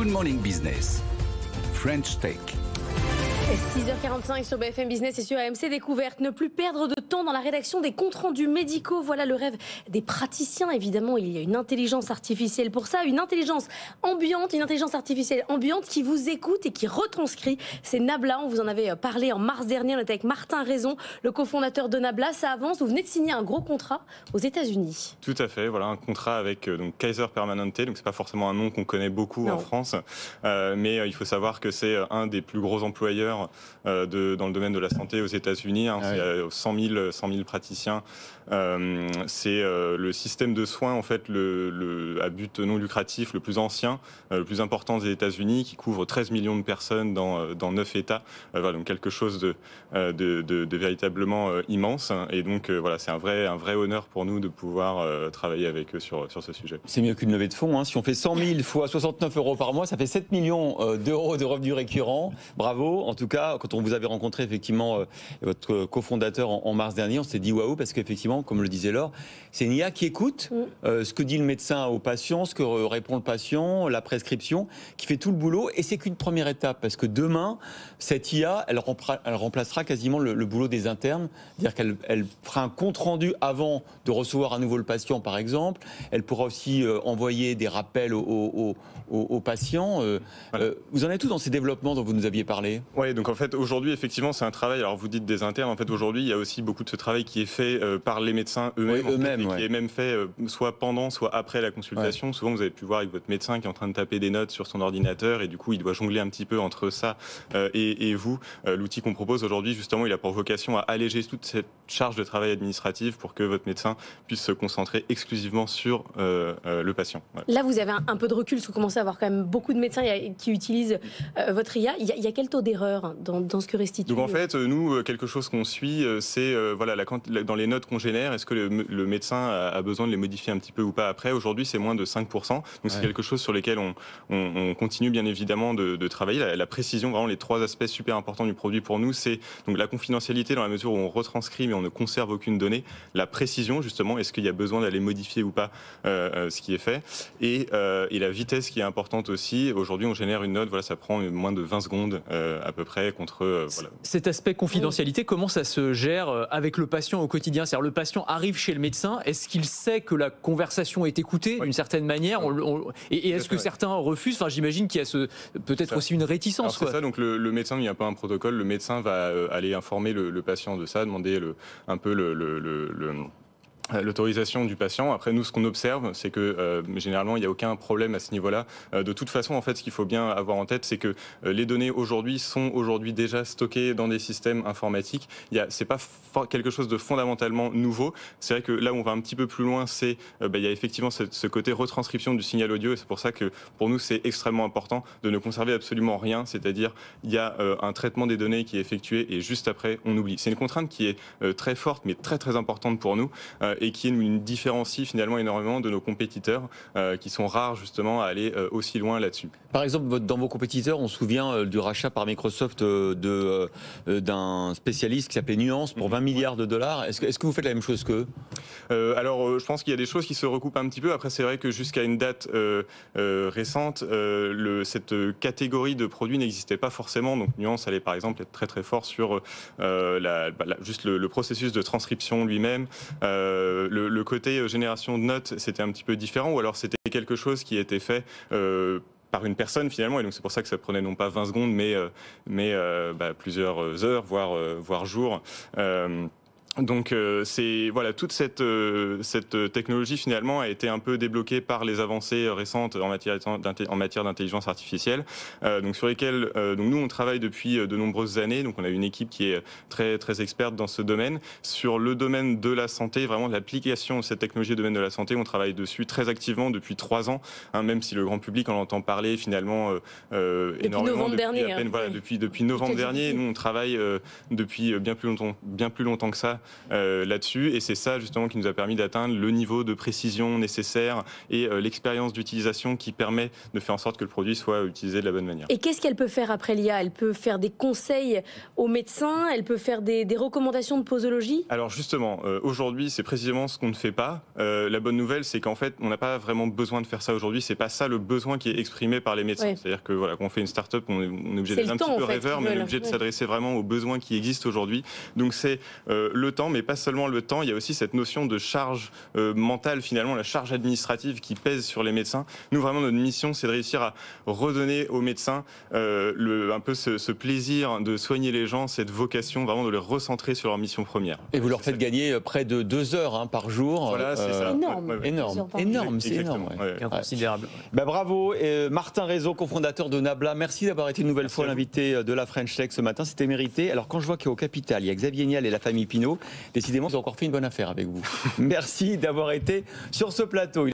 Good Morning Business, French Tech. 6h45 sur BFM Business et sur AMC Découverte. Ne plus perdre de temps dans la rédaction des comptes rendus médicaux. Voilà le rêve des praticiens. Évidemment, il y a une intelligence artificielle pour ça. Une intelligence artificielle ambiante qui vous écoute et qui retranscrit. C'est Nabla. On vous en avait parlé en mars dernier. On était avec Martin Raison, le cofondateur de Nabla. Ça avance. Vous venez de signer un gros contrat aux États-Unis. Tout à fait. Voilà un contrat avec donc Kaiser Permanente. Donc c'est pas forcément un nom qu'on connaît beaucoup en France, mais il faut savoir que c'est un des plus gros employeurs dans le domaine de la santé aux États-Unis. Il y a 100 000 praticiens. C'est le système de soins en fait à but non lucratif le plus ancien, le plus important des États-Unis, qui couvre 13 millions de personnes dans 9 États. Voilà, donc quelque chose de véritablement immense. Et donc voilà, c'est un vrai honneur pour nous de pouvoir travailler avec eux sur ce sujet. C'est mieux qu'une levée de fonds. Si on fait 100 000 fois 69 euros par mois, ça fait 7 millions d'euros de revenus récurrents. Bravo. En tout cas, quand on vous avait rencontré effectivement votre cofondateur en mars dernier, on s'est dit waouh, parce qu'effectivement, comme le disait Laure, c'est une IA qui écoute ce que dit le médecin au patient, ce que répond le patient, la prescription, qui fait tout le boulot. Et c'est qu'une première étape, parce que demain, cette IA, elle remplacera quasiment le boulot des internes. C'est-à-dire qu'elle fera un compte rendu avant de recevoir à nouveau le patient, par exemple. Elle pourra aussi envoyer des rappels aux patients. Vous en êtes où dans ces développements dont vous nous aviez parlé ? Oui, donc en fait aujourd'hui effectivement c'est un travail, alors vous dites des internes, en fait aujourd'hui il y a aussi beaucoup de ce travail qui est fait par les médecins eux-mêmes, qui est même fait soit pendant, soit après la consultation. Ouais. Souvent vous avez pu voir avec votre médecin qui est en train de taper des notes sur son ordinateur et du coup il doit jongler un petit peu entre ça et vous. L'outil qu'on propose aujourd'hui justement il a pour vocation à alléger toute cette charge de travail administrative pour que votre médecin puisse se concentrer exclusivement sur le patient. Voilà. Là vous avez un peu de recul, parce que vous commencez à avoir quand même beaucoup de médecins qui utilisent votre IA. Il y a quel taux d'erreur dans ce que restitue? Donc en fait, nous, quelque chose qu'on suit, c'est dans les notes qu'on génère, est-ce que le médecin a besoin de les modifier un petit peu ou pas après? Aujourd'hui, c'est moins de 5%. Donc c'est quelque chose sur lequel on continue bien évidemment de travailler. La précision, vraiment les trois aspects super importants du produit pour nous, c'est donc la confidentialité dans la mesure où on retranscrit mais on ne conserve aucune donnée. La précision, justement, est-ce qu'il y a besoin d'aller modifier ou pas ce qui est fait? Et la vitesse qui est importante aussi. Aujourd'hui, on génère une note, voilà, ça prend moins de 20 secondes à peu près contre... voilà. Cet aspect confidentialité, comment ça se gère avec le patient au quotidien? C'est-à-dire le patient arrive chez le médecin, est-ce qu'il sait que la conversation est écoutée d'une certaine manière et est-ce que certains refusent? Enfin, j'imagine qu'il y a peut-être aussi une réticence. C'est ça, donc le médecin, il n'y a pas un protocole, le médecin va aller informer le patient de ça, demander un peu l'autorisation du patient. Après, nous, ce qu'on observe, c'est que généralement, il n'y a aucun problème à ce niveau-là. De toute façon, en fait, ce qu'il faut bien avoir en tête, c'est que les données aujourd'hui sont déjà stockées dans des systèmes informatiques. C'est pas quelque chose de fondamentalement nouveau. C'est vrai que là où on va un petit peu plus loin, c'est il y a effectivement ce côté retranscription du signal audio. Et c'est pour ça que pour nous, c'est extrêmement important de ne conserver absolument rien. C'est-à-dire, il y a un traitement des données qui est effectué et juste après, on oublie. C'est une contrainte qui est très forte, mais très très importante pour nous. Et qui nous différencie finalement énormément de nos compétiteurs qui sont rares justement à aller aussi loin là-dessus. Par exemple, dans vos compétiteurs, on se souvient du rachat par Microsoft d'un spécialiste qui s'appelait Nuance pour 20 milliards de dollars. Est-ce que vous faites la même chose qu'eux? Alors, je pense qu'il y a des choses qui se recoupent un petit peu. Après, c'est vrai que jusqu'à une date récente, cette catégorie de produits n'existait pas forcément. Donc, Nuance allait par exemple être très très fort sur juste le processus de transcription lui-même. Le côté génération de notes, c'était un petit peu différent, ou alors c'était quelque chose qui était fait par une personne finalement, et donc c'est pour ça que ça prenait non pas 20 secondes, mais plusieurs heures, voire jours. Donc toute cette technologie finalement a été un peu débloquée par les avancées récentes en matière d'intelligence artificielle, donc sur lesquelles donc nous on travaille depuis de nombreuses années. Donc on a une équipe qui est très très experte dans ce domaine. Sur le domaine de la santé, vraiment l'application de cette technologie au domaine de la santé, on travaille dessus très activement depuis 3 ans, même si le grand public en entend parler finalement énormément depuis novembre dernier. Nous on travaille depuis bien plus longtemps que ça là-dessus, et c'est ça justement qui nous a permis d'atteindre le niveau de précision nécessaire et l'expérience d'utilisation qui permet de faire en sorte que le produit soit utilisé de la bonne manière. Et qu'est-ce qu'elle peut faire après l'IA? Elle peut faire des conseils aux médecins, elle peut faire des recommandations de posologie? Alors justement, aujourd'hui, c'est précisément ce qu'on ne fait pas. La bonne nouvelle, c'est qu'en fait, on n'a pas vraiment besoin de faire ça aujourd'hui. C'est pas ça le besoin qui est exprimé par les médecins. Oui. C'est-à-dire que voilà, quand on fait une start-up, on est obligé d'être un petit peu rêveur, mais on est obligé de s'adresser vraiment aux besoins qui existent aujourd'hui. Donc c'est le temps, mais pas seulement le temps. Il y a aussi cette notion de charge mentale, finalement, la charge administrative qui pèse sur les médecins. Nous, vraiment, notre mission, c'est de réussir à redonner aux médecins un peu ce plaisir de soigner les gens, cette vocation vraiment de les recentrer sur leur mission première. Et vous leur faites gagner près de 2 heures par jour. Voilà, c'est ça. Énorme. Énorme, c'est énorme. Inconsidérable. Bravo. Martin Rézeau, cofondateur de Nabla, merci d'avoir été une nouvelle fois l'invité de la French Tech ce matin, c'était mérité. Alors quand je vois qu'au Capital, il y a Xavier Niel et la famille Pinault, décidément, ils ont encore fait une bonne affaire avec vous. Merci d'avoir été sur ce plateau.